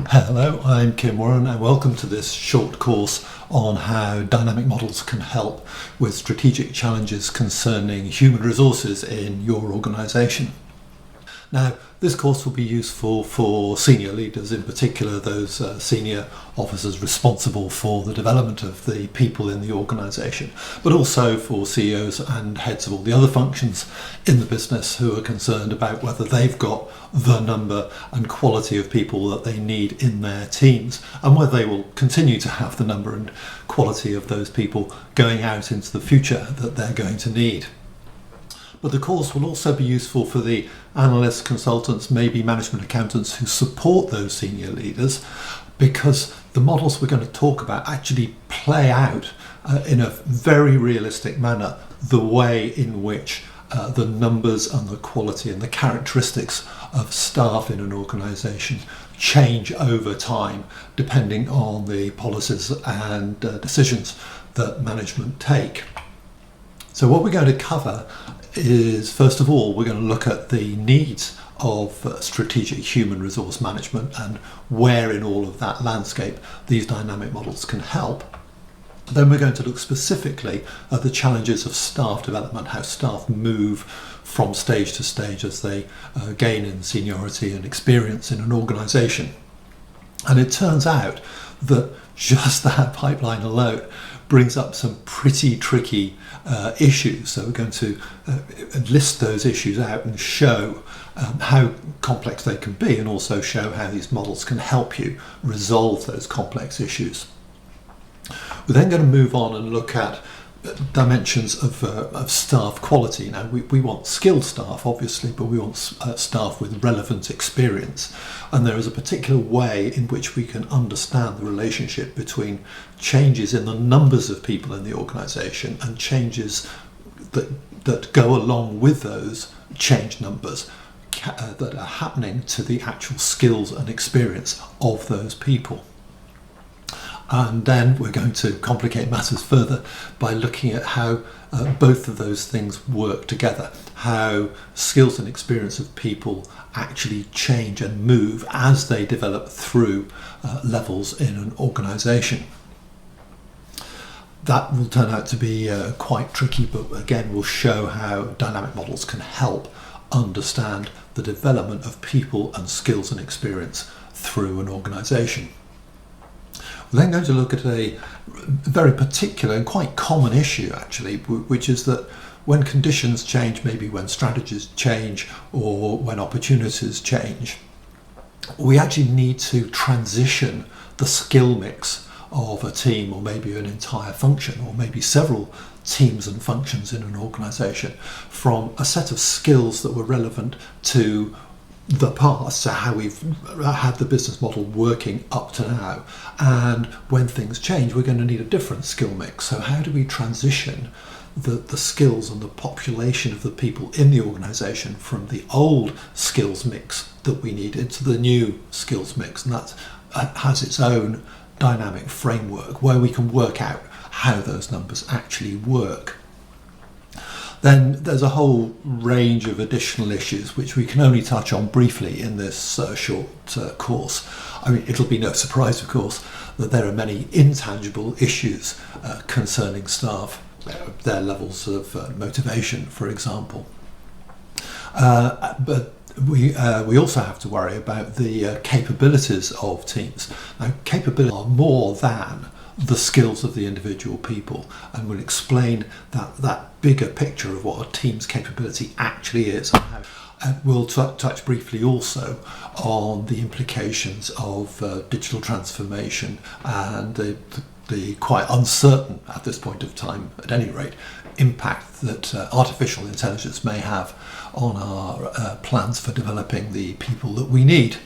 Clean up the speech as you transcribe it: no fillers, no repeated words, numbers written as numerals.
Hello, I'm Kim Warren and welcome to this short course on how dynamic models can help with strategic challenges concerning human resources in your organisation. Now, this course will be useful for senior leaders, in particular those senior officers responsible for the development of the people in the organisation, but also for CEOs and heads of all the other functions in the business who are concerned about whether they've got the number and quality of people that they need in their teams, and whether they will continue to have the number and quality of those people going out into the future that they're going to need. But the course will also be useful for the analysts, consultants, maybe management accountants who support those senior leaders, because the models we're going to talk about actually play out in a very realistic manner the way in which the numbers and the quality and the characteristics of staff in an organisation change over time depending on the policies and decisions that management take. So what we're going to cover is, first of all, we're going to look at the needs of strategic human resource management and where in all of that landscape these dynamic models can help. Then we're going to look specifically at the challenges of staff development, how staff move from stage to stage as they gain in seniority and experience in an organisation. And it turns out that just that pipeline alone brings up some pretty tricky issues. So we're going to list those issues out and show how complex they can be, and also show how these models can help you resolve those complex issues. We're then going to move on and look at dimensions of staff quality. Now, we want skilled staff, obviously, but we want staff with relevant experience. And there is a particular way in which we can understand the relationship between changes in the numbers of people in the organisation and changes that go along with those change numbers that are happening to the actual skills and experience of those people. And then we're going to complicate matters further by looking at how both of those things work together, how skills and experience of people actually change and move as they develop through levels in an organisation. That will turn out to be quite tricky, but again will show how dynamic models can help understand the development of people and skills and experience through an organisation. We're then going to look at a very particular and quite common issue, actually, which is that when conditions change, maybe when strategies change or when opportunities change, we actually need to transition the skill mix of a team, or maybe an entire function, or maybe several teams and functions in an organisation, from a set of skills that were relevant to the past, so how we've had the business model working up to now, and when things change we're going to need a different skill mix. So how do we transition the skills and the population of the people in the organisation from the old skills mix that we needed to the new skills mix? And that has its own dynamic framework where we can work out how those numbers actually work. Then there's a whole range of additional issues which we can only touch on briefly in this short course. I mean, it'll be no surprise, of course, that there are many intangible issues concerning staff, their levels of motivation, for example. But we also have to worry about the capabilities of teams. Now, capabilities are more than the skills of the individual people, and we'll explain that bigger picture of what a team's capability actually is. And we'll touch briefly also on the implications of digital transformation and the quite uncertain, at this point of time at any rate, impact that artificial intelligence may have on our plans for developing the people that we need.